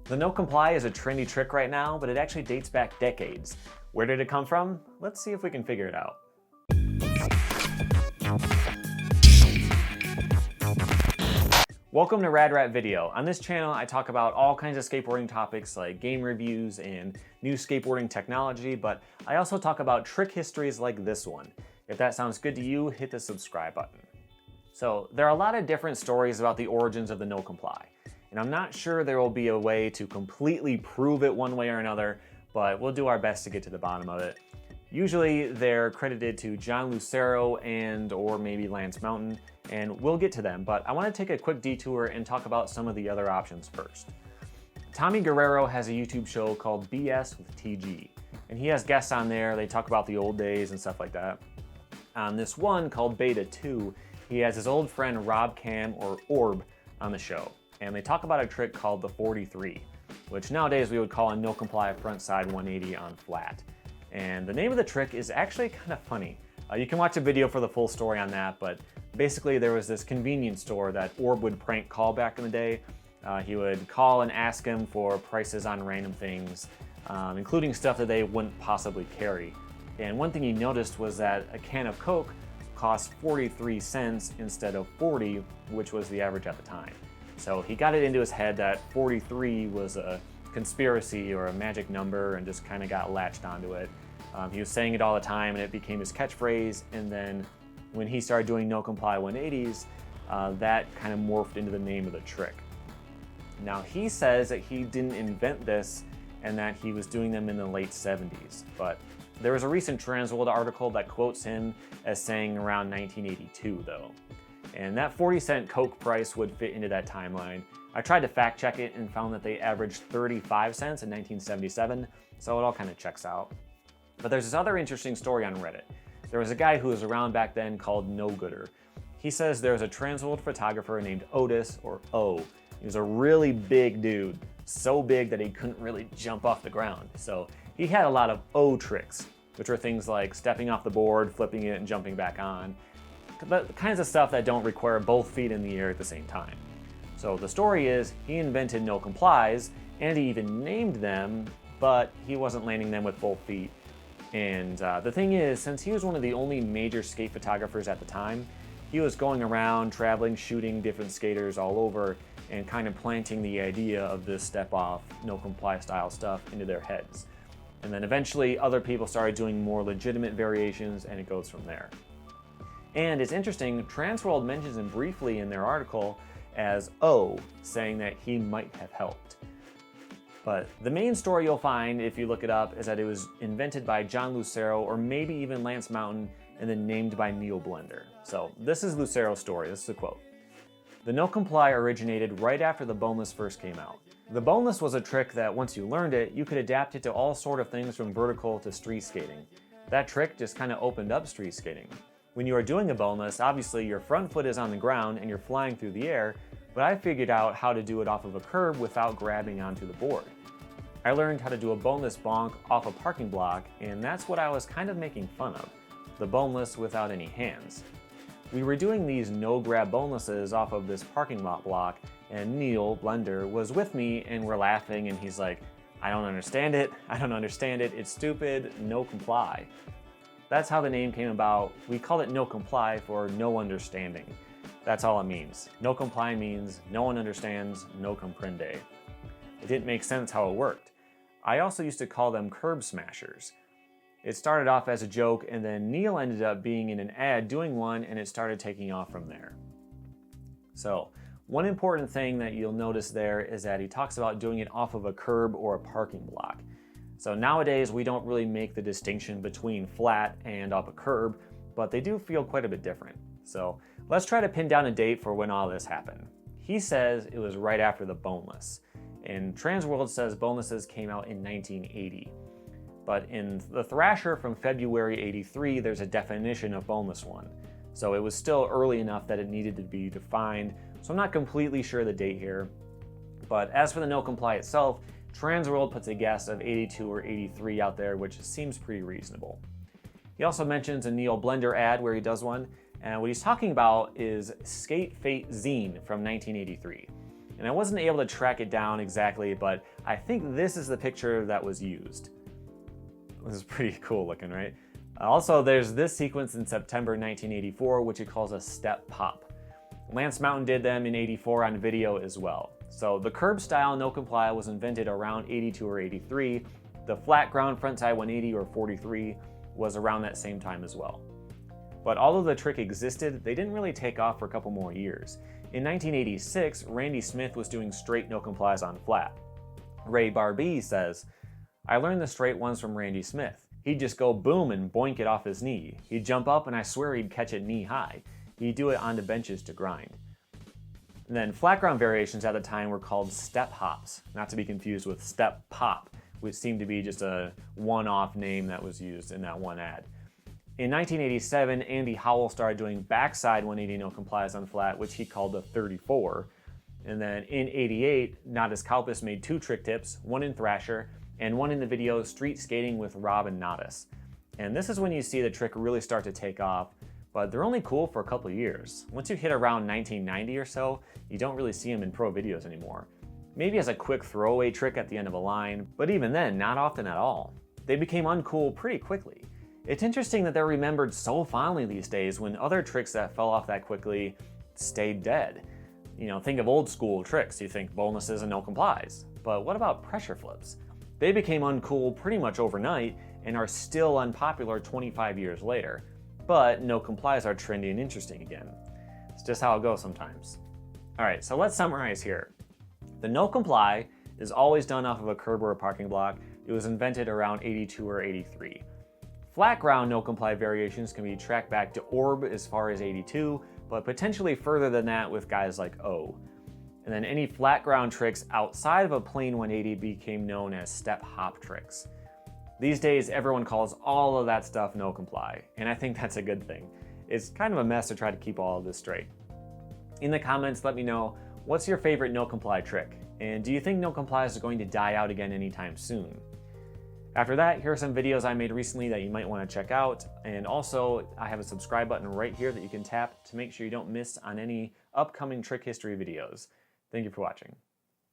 The no comply is a trendy trick right now, but it actually dates back decades. Where did it come from? Let's see if we can figure it out. Welcome to Rad Rat Video. On this channel, I talk about all kinds of skateboarding topics like game reviews and new skateboarding technology, but I also talk about trick histories like this one. If that sounds good to you, hit the subscribe button. So there are a lot of different stories about the origins of the no comply, and I'm not sure there will be a way to completely prove it one way or another, but we'll do our best to get to the bottom of it. Usually they're credited to John Lucero or maybe Lance Mountain, and we'll get to them, but I want to take a quick detour and talk about some of the other options first. Tommy Guerrero has a YouTube show called BS with TG, and he has guests on there. They talk about the old days and stuff like that. On this one called Beta 2, he has his old friend Rob Cam or Orb on the show, and they talk about a trick called the 43, which nowadays we would call a no comply frontside 180 on flat. And the name of the trick is actually kind of funny. You can watch a video for the full story on that, but basically there was this convenience store that Orb would prank call back in the day. He would call and ask him for prices on random things, including stuff that they wouldn't possibly carry. And one thing he noticed was that a can of Coke cost 43 cents instead of 40, which was the average at the time. So he got it into his head that 43 was a conspiracy or a magic number and just kind of got latched onto it. He was saying it all the time and it became his catchphrase, and then when he started doing no comply 180s, that kind of morphed into the name of the trick. Now he says that he didn't invent this and that he was doing them in the late 70s, but there was a recent Transworld article that quotes him as saying around 1982 though. And that 40-cent Coke price would fit into that timeline. I tried to fact check it and found that they averaged 35 cents in 1977, so it all kind of checks out. But there's this other interesting story on Reddit. There was a guy who was around back then called No Gooder. He says there was a Transworld photographer named Otis, or O. He was a really big dude, so big that he couldn't really jump off the ground. So he had a lot of O tricks, which are things like stepping off the board, flipping it, and jumping back on. The kinds of stuff that don't require both feet in the air at the same time. So the story is he invented no complies, and he even named them, but he wasn't landing them with both feet. And the thing is, since he was one of the only major skate photographers at the time, he was going around traveling, shooting different skaters all over, and kind of planting the idea of this step off, no comply style stuff into their heads. And then eventually other people started doing more legitimate variations, and it goes from there. And it's interesting, Transworld mentions him briefly in their article as O, saying that he might have helped. But the main story you'll find if you look it up is that it was invented by John Lucero or maybe even Lance Mountain and then named by Neil Blender. So this is Lucero's story, this is a quote. The no comply originated right after the boneless first came out. The boneless was a trick that once you learned it, you could adapt it to all sort of things from vertical to street skating. That trick just kind of opened up street skating. When you are doing a boneless, obviously your front foot is on the ground and you're flying through the air, but I figured out how to do it off of a curb without grabbing onto the board. I learned how to do a boneless bonk off a parking block, and that's what I was kind of making fun of, the boneless without any hands. We were doing these no-grab bonelesses off of this parking lot block, and Neil Blender was with me, and we're laughing, and he's like, I don't understand it, it's stupid, no comply. That's how the name came about. We call it no comply for no understanding. That's all it means. No comply means no one understands, no comprende. It didn't make sense how it worked. I also used to call them curb smashers. It started off as a joke, and then Neil ended up being in an ad doing one, and it started taking off from there. So, one important thing that you'll notice there is that he talks about doing it off of a curb or a parking block. So nowadays we don't really make the distinction between flat and up a curb, but they do feel quite a bit different. So let's try to pin down a date for when all this happened. He says it was right after the boneless, and Transworld says bonelesses came out in 1980. But in the Thrasher from February 83, there's a definition of boneless one. So it was still early enough that it needed to be defined, so I'm not completely sure the date here. But as for the no comply itself, Transworld puts a guess of 82 or 83 out there, which seems pretty reasonable. He also mentions a Neil Blender ad where he does one, and what he's talking about is Skate Fate Zine from 1983. and I wasn't able to track it down exactly, but I think this is the picture that was used. This is pretty cool looking, right? Also, there's this sequence in September 1984, which he calls a step pop. Lance Mountain did them in '84 on video as well. So the curb style no comply was invented around '82 or '83. The flat ground frontside 180 or 43 was around that same time as well. But although the trick existed, they didn't really take off for a couple more years. In 1986, Randy Smith was doing straight no complies on flat. Ray Barbee says, "I learned the straight ones from Randy Smith. He'd just go boom and boink it off his knee. He'd jump up and I swear he'd catch it knee high. He'd do it onto benches to grind." And then flat ground variations at the time were called step hops, not to be confused with step pop, which seemed to be just a one-off name that was used in that one ad. In 1987, Andy Howell started doing backside 180 no complies on flat, which he called the 34. And then in '88, Natas Kalpis made 2 trick tips, one in Thrasher and one in the video Street Skating with Rob and Natas. And this is when you see the trick really start to take off, but they're only cool for a couple years. Once you hit around 1990 or so, you don't really see them in pro videos anymore. Maybe as a quick throwaway trick at the end of a line, but even then, not often at all. They became uncool pretty quickly. It's interesting that they're remembered so fondly these days when other tricks that fell off that quickly stayed dead. You know, think of old school tricks. You think bonuses and no complies. But what about pressure flips? They became uncool pretty much overnight and are still unpopular 25 years later. But no complies are trendy and interesting again. It's just how it goes sometimes. All right, so let's summarize here. The no comply is always done off of a curb or a parking block. It was invented around '82 or '83. Flat ground no comply variations can be tracked back to Orb as far as '82, but potentially further than that with guys like O. And then any flat ground tricks outside of a plain 180 became known as step hop tricks. These days, everyone calls all of that stuff no comply, and I think that's a good thing. It's kind of a mess to try to keep all of this straight. In the comments, let me know, what's your favorite no comply trick? And do you think no complies is going to die out again anytime soon? After that, here are some videos I made recently that you might want to check out. And also, I have a subscribe button right here that you can tap to make sure you don't miss on any upcoming trick history videos. Thank you for watching.